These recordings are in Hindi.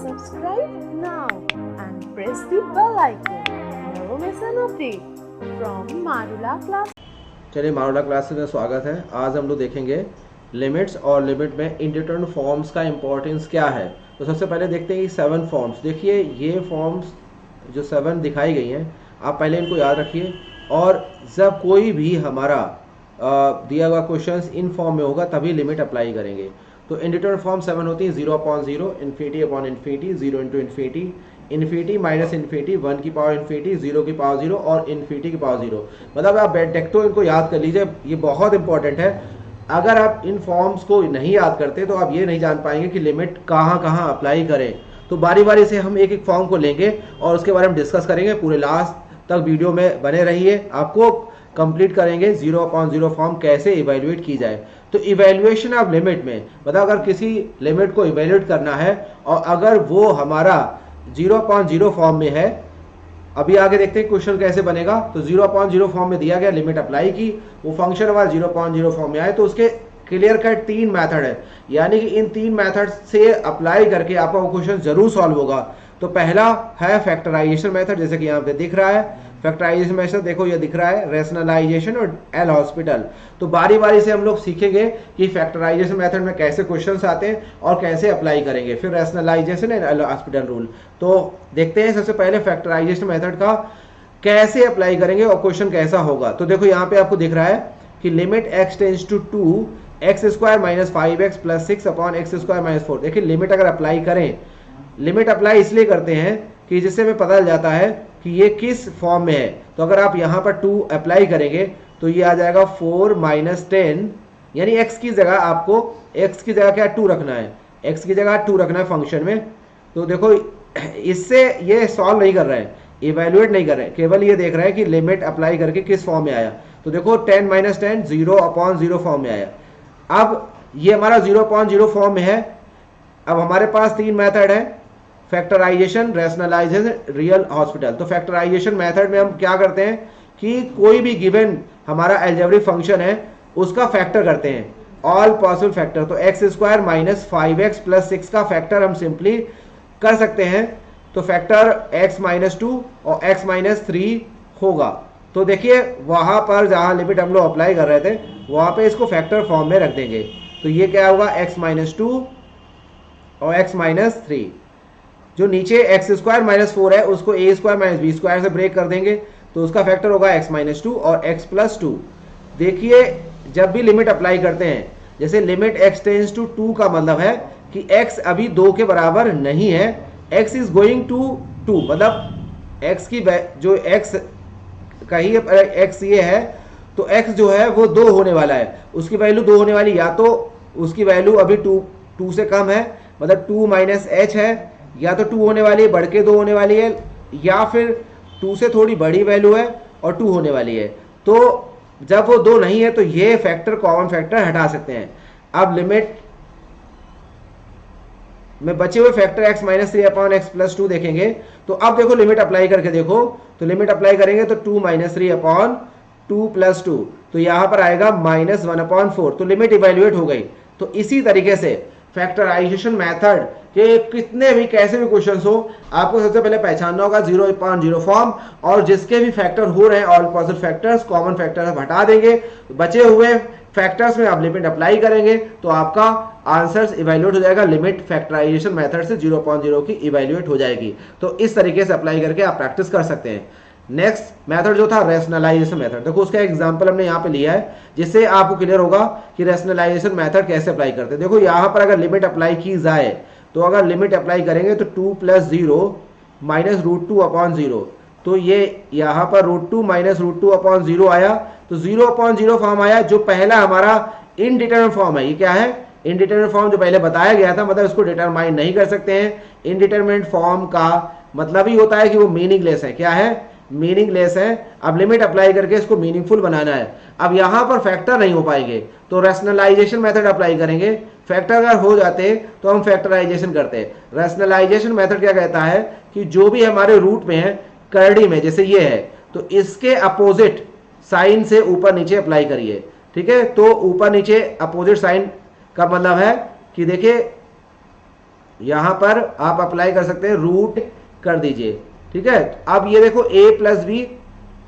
Subscribe now and press the bell icon. Never miss an update from Marula Class. चलिए मारूला क्लासेस में स्वागत है। आज हम लोग देखेंगे लिमिट्स और लिमिट में इंडिटर्मिनेट फॉर्म्स का इंपॉर्टेंस क्या है। तो सबसे पहले देखते हैं कि 7 फॉर्म्स। देखिए ये फॉर्म्स जो 7 दिखाई गई हैं, आप पहले इनको याद रखिए और जब कोई भी हमारा दिया हुआ क्वेश्चंस इन फॉर्म में होगा तभी लिमिट अप्लाई करेंगे। तो इंडिटर्मिनेट फॉर्म 7 होती है 0/0, infinity upon infinity, 0 into infinity, infinity minus infinity, 1 की पावर इन्फिनिटी, 0 की पावर 0 और इन्फिनिटी की पावर 0। मतलब आप डेक्टो इनको याद कर लीजिए, ये बहुत इंपॉर्टेंट है। अगर आप इन फॉर्म्स को नहीं याद करते तो आप ये नहीं जान पाएंगे कि लिमिट कहाँ कहाँ अप्लाई करें। तो बारी बारी से हम एक एक फॉर्म को लेंगे और उसके बारे में डिस्कस करेंगे। पूरे लास्ट तक वीडियो में बने रहिए, आपको कंप्लीट करेंगे 0/0 फॉर्म कैसे इवेल्युएट की जाए। तो इवेल्युएशन ऑफ लिमिट में मतलब अगर किसी लिमिट को इवेल्युएट करना है और अगर वो हमारा 0/0 फॉर्म में है, अभी आगे देखते हैं क्वेश्चन कैसे बनेगा। तो 0/0 फॉर्म में दिया गया, लिमिट अप्लाई की, वो फंक्शन हमारा 0/0 फॉर्म में आए तो उसके क्लियर कट 3 मेथड है, यानी कि इन 3 मेथड से अप्लाई करके आपका वो क्वेश्चन जरूर सॉल्व होगा। तो पहला है फैक्टराइजेशन मेथड, जैसे कि यहाँ पे दिख रहा है फैक्टराइजेशन मेथड, देखो ये दिख रहा है रेशनलाइजेशन और एल हॉस्पिटल। तो बारी बारी से हम लोग सीखेंगे कि फैक्टराइजेशन मेथड में कैसे क्वेश्चंस आते हैं और कैसे अप्लाई करेंगे, फिर rationalisation and L hospital rule. तो देखते हैं सबसे पहले फैक्टराइजेशन मेथड का कैसे अप्लाई करेंगे और क्वेश्चन कैसा होगा। तो देखो यहाँ पे आपको दिख रहा है कि limit x tends to 2 x² - 5x + 6 upon x² - 4। देखिए लिमिट अगर अप्लाई करें, लिमिट अप्लाई इसलिए करते हैं कि जिससे हमें पता चल जाता है कि ये किस फॉर्म में है। तो अगर आप यहाँ पर 2 अप्लाई करेंगे तो ये आ जाएगा 4 - 10, यानी x की जगह आपको x की जगह क्या 2 रखना है, x की जगह 2 रखना है फंक्शन में। तो देखो इससे ये सॉल्व नहीं कर रहे हैं, इवेल्युएट नहीं कर रहे हैं, केवल ये देख रहे हैं कि लिमिट अप्लाई करके किस फॉर्म में आया। तो देखो 10 - 10 0/0 फॉर्म में आया। अब ये हमारा 0/0 फॉर्म में है। अब हमारे पास 3 मेथड है, फैक्टराइजेशन, रेशनलाइजेशन, रियल हॉस्पिटल। तो फैक्टराइजेशन मेथड में हम क्या करते हैं कि कोई भी गिवन हमारा अलजेब्रिक फंक्शन है उसका फैक्टर करते हैं, ऑल पॉसिबल फैक्टर। तो x² - 5x + 6 का फैक्टर हम सिंपली कर सकते हैं। तो फैक्टर x - 2 और x - 3 होगा। तो देखिए वहां पर जहां लिमिट हम लोग अप्लाई कर रहे थे वहां पे इसको फैक्टर फॉर्म में रख देंगे। तो ये क्या होगा x - 2 और x - 3। जो नीचे x² - 4 है उसको a² - b² से ब्रेक कर देंगे, तो उसका फैक्टर होगा x - 2 और x + 2। देखिए जब भी लिमिट अप्लाई करते हैं, जैसे लिमिट x टेंड्स टू 2 का मतलब है कि x अभी 2 के बराबर नहीं है, x इज गोइंग टू 2, मतलब x की जो x कहीं x ये है तो x जो है वो 2 होने वाला है, उसकी वैल्यू 2 होने वाली, या तो उसकी वैल्यू अभी 2 से कम है मतलब 2 - h है, या तो 2 होने वाली है बढ़ के 2 होने वाली है, या फिर 2 से थोड़ी बड़ी वैल्यू है और 2 होने वाली है। तो जब वो 2 नहीं है तो ये फैक्टर कॉमन फैक्टर हटा सकते हैं। अब लिमिट में बचे हुए फैक्टर x - 3 अपॉन x + 2 देखेंगे। तो अब देखो लिमिट अप्लाई करके देखो, तो लिमिट अप्लाई करेंगे तो 2 - 3 अपॉन 2 + 2, तो यहां पर आएगा -1/4। तो लिमिट इवेल्युएट हो गई। तो इसी तरीके से फैक्टराइजेशन मेथड के कितने भी कैसे भी क्वेश्चंस हो, आपको सबसे पहले पहचानना होगा 0/0 फॉर्म, और जिसके भी फैक्टर हो रहे हैं all possible factors, common factor हटा देंगे, बचे हुए फैक्टर्स में आप लिमिट अप्लाई करेंगे तो आपका आंसर्स इवेल्युएट हो जाएगा। लिमिट फैक्टराइजेशन मेथड से 0/0 की इवेल्युएट हो जाएगी। तो इस तरीके से अप्लाई करके आप प्रैक्टिस कर सकते हैं। नेक्स्ट मेथड जो था रेशनलाइजेशन मेथड, देखो उसका एग्जांपल हमने यहाँ पे लिया है जिससे आपको क्लियर होगा कि रेशनलाइजेशन मेथड कैसे अप्लाई करते हैं। देखो यहाँ पर अगर लिमिट अप्लाई की जाए, तो अगर लिमिट अप्लाई करेंगे तो 2 + 0 - √2/0, तो ये यहाँ पर √2 - √2/0 आया। तो 0/0 फॉर्म आया, जो पहला हमारा इनडिटरमिनेट फॉर्म है। ये क्या है? इनडिटरमिनेट फॉर्म जो पहले बताया गया था, मतलब इसको डिटरमाइन नहीं कर सकते हैं। इनडिटरमिनेट फॉर्म का मतलब ही होता है कि वो मीनिंगलेस है। क्या है? मीनिंगलेस है। अब लिमिट अप्लाई करके इसको मीनिंगफुल बनाना है। अब यहां पर फैक्टर नहीं हो पाएंगे तो रेशनलाइजेशन मेथड अप्लाई करेंगे। फैक्टर अगर हो जाते तो हम फैक्टराइजेशन करते। रेशनलाइजेशन मेथड क्या कहता है कि जो भी हमारे रूट में है, करड़ी में जैसे ये है, तो इसके अपोजिट साइन से ऊपर नीचे अप्लाई करिए। ठीक है, तो ऊपर नीचे अपोजिट साइन का मतलब है कि देखिए यहाँ पर आप अप्लाई कर सकते हैं, रूट कर दीजिए। ठीक है, अब ये देखो a plus b,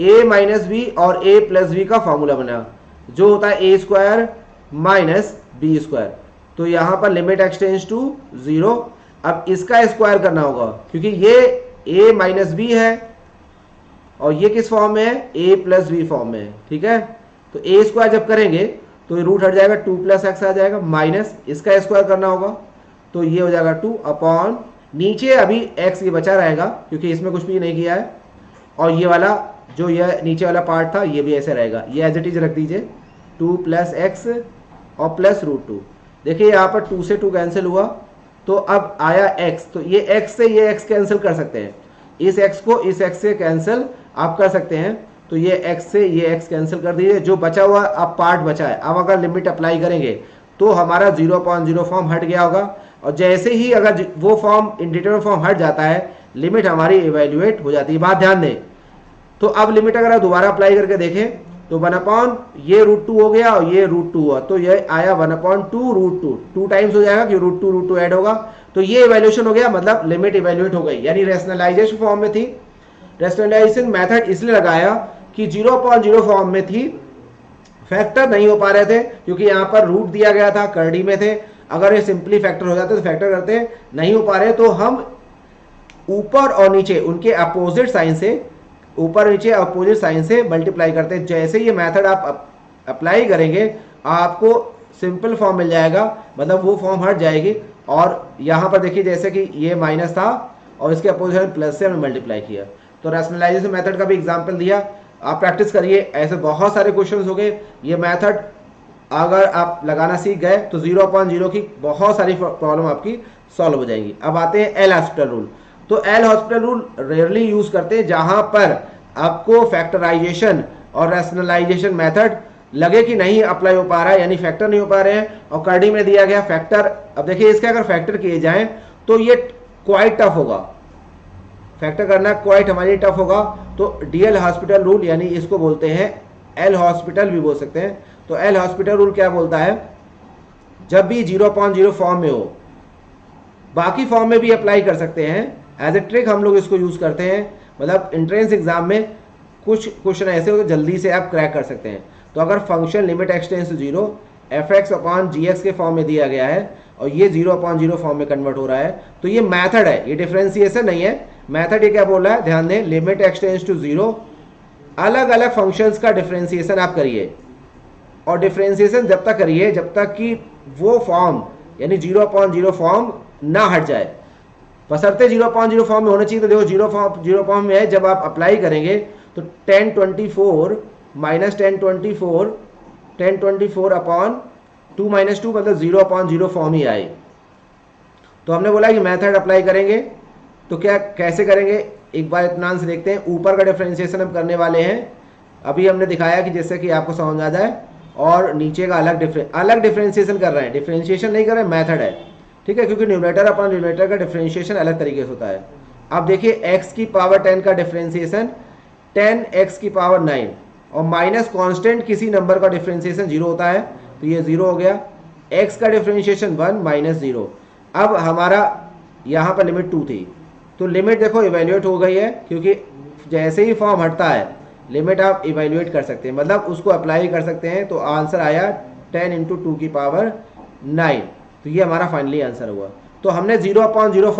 a minus b और a प्लस बी का फॉर्मूला बना जो होता है a square minus b square. तो यहाँ पर लिमिट एक्सटेंड्स टू 0। अब इसका स्क्वायर करना होगा क्योंकि ये a माइनस बी है और ये किस फॉर्म में है, a प्लस बी फॉर्म में है। ठीक है, तो a स्क्वायर जब करेंगे तो ये रूट हट जाएगा, 2 प्लस एक्स आ जाएगा, माइनस इसका स्क्वायर करना होगा तो ये हो जाएगा 2 अपॉन, नीचे अभी x ये बचा रहेगा क्योंकि इसमें कुछ भी नहीं किया है, और ये वाला जो ये नीचे वाला पार्ट था ये भी ऐसे रहेगा, ये एज इट इज रख दीजिए, 2 प्लस एक्स और प्लस रूट 2। देखिए यहाँ पर 2 से 2 कैंसिल हुआ तो अब आया x, तो ये x से ये x कैंसिल कर सकते हैं, इस x को इस x से कैंसिल आप कर सकते हैं। तो ये x से ये x कैंसिल कर दीजिए, जो बचा हुआ अब पार्ट बचा है। अब अगर लिमिट अप्लाई करेंगे तो हमारा 0.0 फॉर्म हट गया होगा, और जैसे ही अगर वो फॉर्म इंडिटरमिनेट फॉर्म हट जाता है लिमिट हमारी इवेल्युएट हो जाती है। बात ध्यान दें, तो अब लिमिट अगर आप दोबारा अप्लाई करके देखें तो 1 ये रूट 2 हो गया और ये रूट 2 हुआ, तो ये आया 1/2 रूट 2, 2 टाइम्स हो जाएगा कि रूट 2 ऐड होगा, तो ये इवेल्यूएशन हो गया, मतलब लिमिट इवेल्युएट हो गई, यानी रैशनलाइजेशन फॉर्म में थी। रैशनलाइजेशन मेथड इसलिए लगाया कि 0.0 फॉर्म में थी, फैक्टर नहीं हो पा रहे थे क्योंकि यहाँ पर रूट दिया गया था, करड़ी में थे, अगर ये सिंपली फैक्टर हो जाते तो फैक्टर करते, नहीं हो पा रहे तो हम ऊपर और नीचे उनके अपोजिट साइन से, ऊपर नीचे अपोजिट साइन से मल्टीप्लाई करते हैं। जैसे ये मेथड आप अप्लाई करेंगे आपको सिंपल फॉर्म मिल जाएगा, मतलब वो फॉर्म हट जाएगी। और यहाँ पर देखिए जैसे कि ये माइनस था और इसके अपोजिट प्लस से हमने मल्टीप्लाई किया, तो रैशनलाइजेशन मेथड का भी एग्जांपल दिया, आप प्रैक्टिस करिए, ऐसे बहुत सारे क्वेश्चंस हो गए। ये मेथड अगर आप लगाना सीख गए तो 0.0 की बहुत सारी प्रॉब्लम आपकी सॉल्व हो जाएंगी। अब आते हैं एल हॉस्पिटल रूल। तो L hospital rule rarely use करते हैं जहां पर आपको फैक्टराइजेशन और रैशनलाइजेशन मेथड लगे कि नहीं अप्लाई हो पा रहा है, यानी फैक्टर नहीं हो पा रहे हैं और करडी में दिया गया फैक्टर। अब देखिए इसके अगर फैक्टर किए जाएं तो ये क्वाइट टफ होगा, फैक्टर करना क्वाइट हमारे टफ होगा। तो डीएल हॉस्पिटल रूल, यानी इसको बोलते हैं एल हॉस्पिटल भी बोल सकते हैं। तो एल हॉस्पिटल रूल क्या बोलता है, जब भी 0.0 फॉर्म में हो, बाकी फॉर्म में भी अप्लाई कर सकते हैं, एज ए ट्रिक हम लोग इसको यूज करते हैं, मतलब एंट्रेंस एग्जाम में कुछ क्वेश्चन ऐसे हो तो जल्दी से आप क्रैक कर सकते हैं। तो अगर function limit x tends to 0 fx upon gx के फॉर्म में दिया गया है और ये 0.0 फॉर्म में कन्वर्ट हो रहा है, तो ये मेथड है, ये डिफरेंशिएशन नहीं है। मेथड ये क्या बोल रहा है, ध्यान दें, लिमिट एक्सटेंड्स टू 0, अलग अलग फंक्शंस का डिफरेंशिएशन आप करिए, और डिफरेंशिएशन जब तक करिए जब तक कि वो फॉर्म यानी 0.0 फॉर्म ना हट जाए, बशर्ते 0.0 फॉर्म में होना चाहिए। तो देखो 0 फॉर्म में है, जब आप अप्लाई करेंगे तो 1024 माइनस 1024 अपॉन 2 माइनस 2 मतलब 0.0 फॉर्म ही आए। तो हमने बोला कि मेथड अप्लाई करेंगे तो क्या कैसे करेंगे, एक बार इत्मीनान से देखते हैं। ऊपर का डिफरेंशिएशन हम करने वाले हैं, अभी हमने दिखाया कि जैसे कि आपको समझ आ जाए, और नीचे का अलग डिफरेंशिएशन कर रहे हैं, डिफरेंशिएशन नहीं कर रहे हैं, मेथड है, ठीक है, क्योंकि न्यूमरेटर अपॉन न्यूमरेटर का डिफरेंशिएशन अलग तरीके से होता है। अब देखिए x की पावर 10 का डिफरेंशिएशन 10x की पावर 9 और माइनस कांस्टेंट किसी नंबर का डिफरेंशिएशन 0 होता है, तो ये 0 हो गया। x का डिफरेंशिएशन 1 माइनस 0। अब हमारा यहाँ पर लिमिट 2 थी, तो लिमिट देखो इवेल्युएट हो गई है, क्योंकि जैसे ही फॉर्म हटता है लिमिट आप इवेल्युएट कर सकते हैं, मतलब उसको अप्लाई कर सकते हैं। तो आंसर आया 10 इंटू 2 की पावर 9, तो ये हमारा फाइनली आंसर हुआ। तो हमने 0.0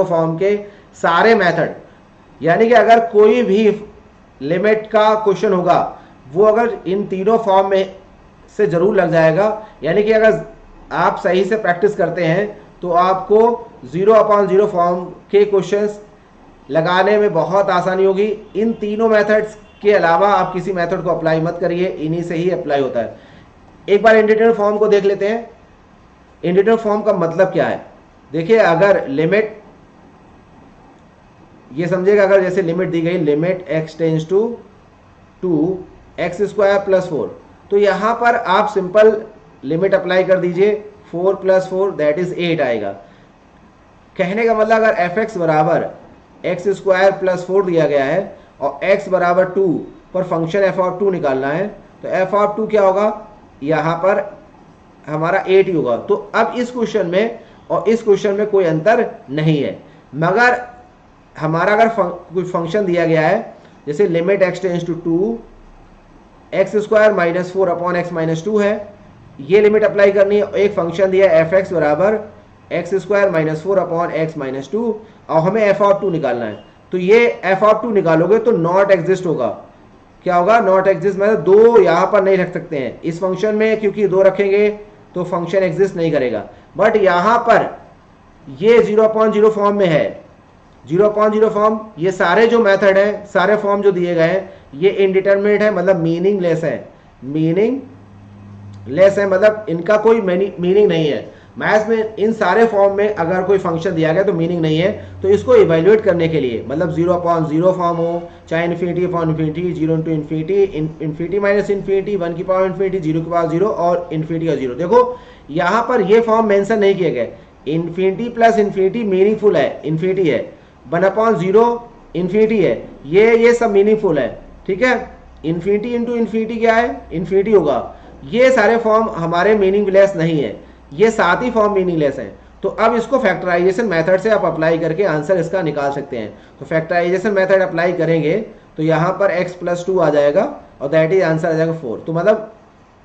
फॉर्म के सारे मेथड, यानी कि अगर कोई भी लिमिट का क्वेश्चन होगा वो अगर इन तीनों फॉर्म में से जरूर लग जाएगा, यानी कि अगर आप सही से प्रैक्टिस करते हैं तो आपको 0.0 फॉर्म के क्वेश्चंस लगाने में बहुत आसानी होगी। इन तीनों मेथड्स के अलावा आप किसी मेथड को अप्लाई मत करिए, इन्हीं से ही अप्लाई होता है। एक बार इंडिटरमिनेट फॉर्म को देख लेते हैं। इंडिटरमिनेट फॉर्म का मतलब क्या है, देखिए अगर लिमिट, ये समझिएगा, अगर जैसे लिमिट दी गई limit x tends to 2x square plus 4, तो यहां पर आप सिंपल लिमिट अप्लाई कर दीजिए, 4 प्लस 4 दैट इज 8 आएगा। कहने का मतलब अगर fx बराबर x स्क्वायर प्लस 4 दिया गया है और x बराबर 2 पर फंक्शन f ऑफ 2 निकालना है, तो f ऑफ 2 क्या होगा, यहाँ पर हमारा 8 ही होगा। तो अब इस क्वेश्चन में और इस क्वेश्चन में कोई अंतर नहीं है, मगर हमारा अगर कोई फंक्शन दिया गया है जैसे limit x tends to 2 x square minus 4 upon x minus 2 है, ये लिमिट अप्लाई करनी है। एक फंक्शन दिया है f(x) बराबर x square minus 4 upon x minus 2 और हमें f(2) निकालना है। तो ये f(2) निकालोगे तो नॉट एग्जिस्ट होगा। क्या होगा? नॉट एग्जिस्ट, मतलब दो यहाँ पर नहीं रख सकते हैं इस फंक्शन में, क्योंकि दो रखेंगे तो फंक्शन एग्जिस्ट नहीं करेगा। बट यहाँ पर ये 0/0 फॉर्म में है। 0/0 फॉर्म, ये सारे जो मेथड है, सारे फॉर्म जो दिए गए हैं ये इनडिटरमिनेट है, मतलब मीनिंगलेस है। मीनिंगलेस है मतलब इनका कोई मीनिंग नहीं है। मैथ्स में इन सारे फॉर्म में अगर कोई फंक्शन दिया गया तो मीनिंग नहीं है। तो इसको इवेल्युएट करने के लिए, मतलब 0/0 फॉर्म हो, चाहे infinity upon infinity, 0 × infinity, infinity minus infinity, 1 की पावर इन्फिनिटी, 0 की पावर 0 और इन्फिनिटी का 0। देखो यहाँ पर ये फॉर्म मेंशन नहीं किए गए। इन्फिनिटी प्लस इन्फिनिटी मीनिंगफुल है, इन्फिनिटी है। 1/0 इन्फिनिटी है, ये सब मीनिंगफुल है, ठीक है। इन्फिनिटी इंटू इन्फिनिटी क्या है? इन्फिनिटी होगा। ये सारे फॉर्म हमारे मीनिंगलेस नहीं है, ये 7 ही फॉर्म मीनिंगलेस हैं। तो अब इसको फैक्टराइजेशन मेथड से आप अप्लाई करके आंसर इसका निकाल सकते हैं। तो फैक्टराइजेशन मेथड अप्लाई करेंगे तो यहाँ पर x+2 आ जाएगा और दैट इज आंसर आ जाएगा 4। तो मतलब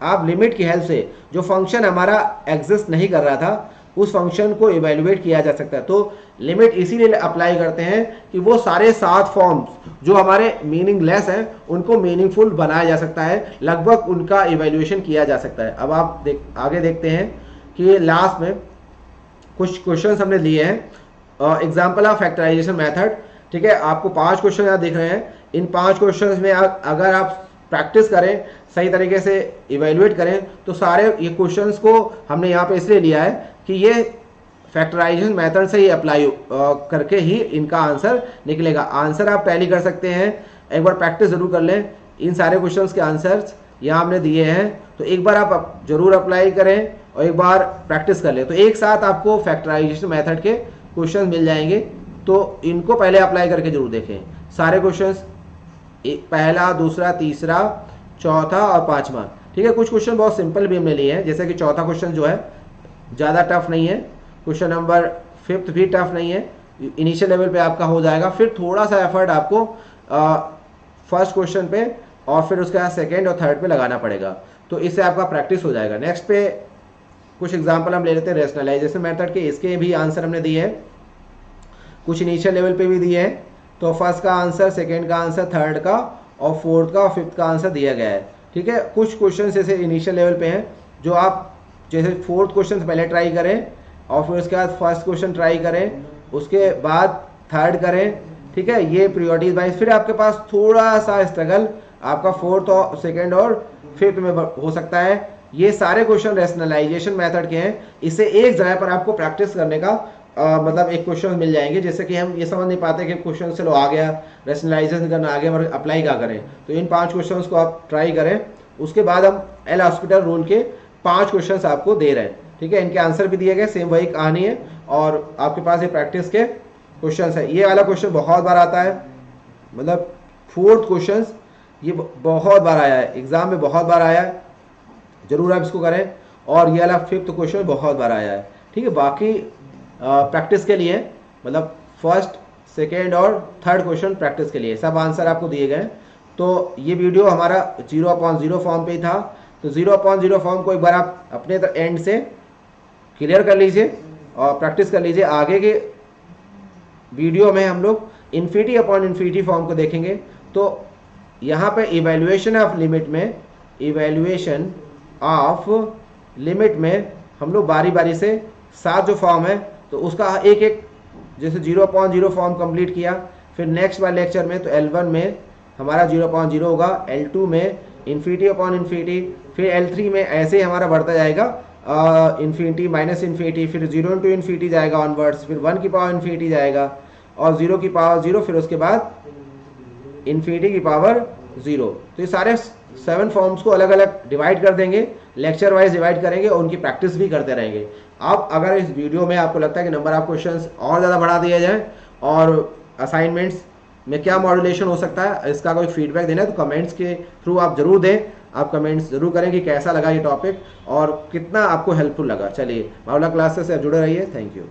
आप लिमिट की हेल्प से जो फंक्शन हमारा एग्जिस्ट नहीं कर रहा था उस फंक्शन को इवेल्युएट किया जा सकता है। तो लिमिट इसीलिए अप्लाई करते हैं कि वो सारे 7 फॉर्म्स जो हमारे मीनिंगलेस हैं उनको मीनिंगफुल बनाया जा सकता है, लगभग उनका इवेल्युएशन किया जा सकता है। अब आप आगे देखते हैं कि लास्ट में कुछ क्वेश्चंस हमने लिए हैं, एग्जांपल ऑफ फैक्टराइजेशन मेथड, ठीक है। आपको 5 क्वेश्चन यहाँ दिख रहे हैं। इन 5 क्वेश्चंस में अगर आप प्रैक्टिस करें, सही तरीके से इवेल्युएट करें, तो सारे ये क्वेश्चंस को हमने यहाँ पे इसलिए लिया है कि ये फैक्टराइजेशन मेथड से ही अप्लाई करके ही इनका आंसर निकलेगा। आंसर आप टैली कर सकते हैं, एक बार प्रैक्टिस जरूर कर लें। इन सारे क्वेश्चंस के आंसर्स यहाँ हमने दिए हैं, तो एक बार आप जरूर अप्लाई करें और एक बार प्रैक्टिस कर लें। तो एक साथ आपको फैक्टराइजेशन मेथड के क्वेश्चन मिल जाएंगे, तो इनको पहले अप्लाई करके जरूर देखें। सारे क्वेश्चंस, पहला, दूसरा, तीसरा, चौथा और 5वां, ठीक है। कुछ क्वेश्चन बहुत सिंपल भी हमने लिए हैं, जैसे कि चौथा क्वेश्चन जो है ज़्यादा टफ नहीं है, क्वेश्चन नंबर 5 भी टफ नहीं है, इनिशियल लेवल पे आपका हो जाएगा। फिर थोड़ा सा एफर्ट आपको फर्स्ट क्वेश्चन पे और फिर उसके बाद सेकेंड और थर्ड पे लगाना पड़ेगा, तो इससे आपका प्रैक्टिस हो जाएगा। नेक्स्ट पे कुछ एग्जांपल हम ले लेते हैं रैशनलाइजेशन मेथड के। इसके भी आंसर हमने दिए हैं, कुछ इनिशियल लेवल पे भी दिए हैं। तो फर्स्ट का आंसर, सेकेंड का आंसर, थर्ड का और फोर्थ का और फिफ्थ का आंसर दिया गया है, ठीक है। कुछ क्वेश्चन जैसे इनिशियल लेवल पे हैं जो आप जैसे फोर्थ क्वेश्चन पहले ट्राई करें और फिर उसके बाद फर्स्ट क्वेश्चन ट्राई करें, उसके बाद थर्ड करें, ठीक है। ये प्रियोरिटीज वाइज, फिर आपके पास थोड़ा सा स्ट्रगल आपका फोर्थ और सेकेंड और फिफ्थ में हो सकता है। ये सारे क्वेश्चन रैशनलाइजेशन मेथड के हैं। इससे एक जगह पर आपको प्रैक्टिस करने का मतलब एक क्वेश्चन मिल जाएंगे। जैसे कि हम ये समझ नहीं पाते कि क्वेश्चन चलो आ गया, रैशनलाइजेशन करना आ गया, मगर अप्लाई क्या करें। तो इन 5 क्वेश्चंस को आप ट्राई करें। उसके बाद हम एल हॉस्पिटल रूल के 5 क्वेश्चंस आपको दे रहे हैं, ठीक है। इनके आंसर भी दिए गए, सेम वही कहानी है और आपके पास ये प्रैक्टिस के क्वेश्चंस है। ये वाला क्वेश्चन बहुत बार आता है, मतलब 4th क्वेश्चन ये बहुत बार आया है, एग्जाम में बहुत बार आया है, जरूर आप इसको करें। और ये वाला 5th क्वेश्चन बहुत बार आया है, ठीक है। बाकी प्रैक्टिस के लिए, मतलब फर्स्ट, सेकेंड और थर्ड क्वेश्चन प्रैक्टिस के लिए सब आंसर आपको दिए गए। तो ये वीडियो हमारा 0/0 फॉर्म पे ही था। तो 0/0 फॉर्म को एक बार आप अपने एंड से क्लियर कर लीजिए और प्रैक्टिस कर लीजिए। आगे के वीडियो में हम लोग इन्फिनिटी अपॉन इन्फिनिटी फॉर्म को देखेंगे। तो यहाँ पे इवैल्यूएशन ऑफ लिमिट में, इवैल्यूएशन ऑफ लिमिट में हम लोग बारी बारी से 7 जो फॉर्म है तो उसका एक एक, जैसे 0/0 फॉर्म कंप्लीट किया, फिर नेक्स्ट वाले लेक्चर में तो L1 में हमारा 0/0 होगा, L2 में इन्फिनिटी अपॉन इन्फिनिटी, फिर L3 में ऐसे ही हमारा बढ़ता जाएगा इन्फिनिटी माइनस इन्फिनिटी, फिर 0 × इन्फिनिटी जाएगा ऑनवर्ड्स, फिर 1 की पावर इन्फिनिटी जाएगा और 0 की पावर 0, फिर उसके बाद इन्फिनिटी की पावर 0। तो ये सारे 7 फॉर्म्स को अलग अलग डिवाइड कर देंगे, लेक्चर वाइज डिवाइड करेंगे और उनकी प्रैक्टिस भी करते रहेंगे। अब अगर इस वीडियो में आपको लगता है कि नंबर ऑफ क्वेश्चंस और ज़्यादा बढ़ा दिया जाए और असाइनमेंट्स में क्या मॉड्यूलेशन हो सकता है, इसका कोई फीडबैक देना है तो कमेंट्स के थ्रू आप जरूर दें, आप कमेंट्स जरूर करें कि कैसा लगा ये टॉपिक और कितना आपको हेल्पफुल लगा। चलिए, मामला क्लासेस से जुड़े रहिए। Thank you.